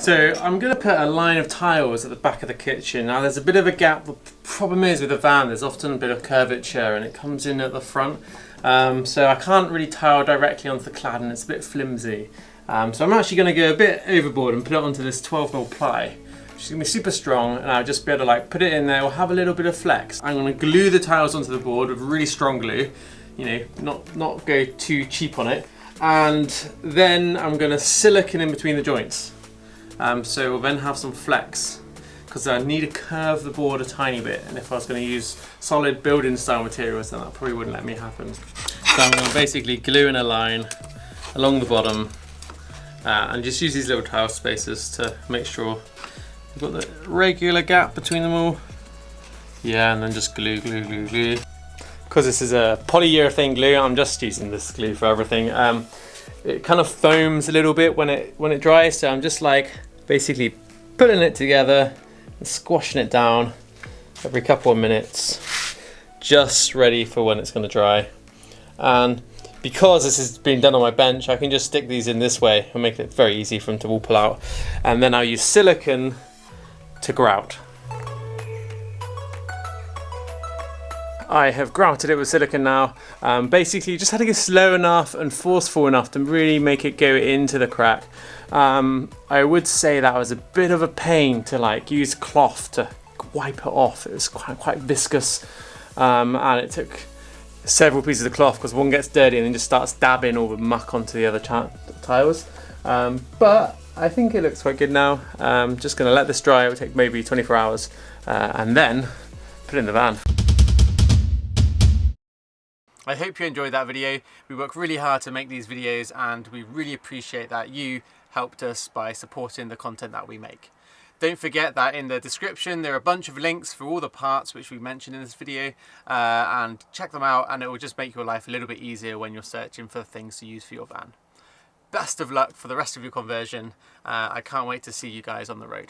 So I'm going to put a line of tiles at the back of the kitchen. Now there's a bit of a gap. The problem is with a van there's often a bit of curvature and it comes in at the front. So I can't really tile directly onto the cladding, it's a bit flimsy. So I'm actually going to go a bit overboard and put it onto this 12mm ply. It's going to be super strong and I'll just be able to like put it in there, we'll have a little bit of flex. I'm going to glue the tiles onto the board with really strong glue, you know, not go too cheap on it. And then I'm going to silicone in between the joints. So we'll then have some flex because I need to curve the board a tiny bit, and if I was going to use solid building style materials then that probably wouldn't let me happen. So I'm going to basically glue in a line along the bottom and just use these little tile spacers to make sure you've got the regular gap between them all. Yeah, and then just glue. Because this is a polyurethane glue, I'm just using this glue for everything. It kind of foams a little bit when it dries, so I'm just like basically putting it together and squashing it down every couple of minutes, just ready for when it's going to dry. And because this is being done on my bench, I can just stick these in this way and make it very easy for them to all pull out. And then I'll use silicone to grout. I have grouted it with silicone now. Basically you just had to go slow enough and forceful enough to really make it go into the crack. I would say that was a bit of a pain to like use cloth to wipe it off. It was quite viscous, and it took several pieces of cloth because one gets dirty and then just starts dabbing all the muck onto the other tiles. But I think it looks quite good now. Just going to let this dry. It will take maybe 24 hours and then put it in the van. I hope you enjoyed that video. We work really hard to make these videos and we really appreciate that you helped us by supporting the content that we make. Don't forget that in the description there are a bunch of links for all the parts which we mentioned in this video, and check them out and it will just make your life a little bit easier when you're searching for things to use for your van. Best of luck for the rest of your conversion. I can't wait to see you guys on the road.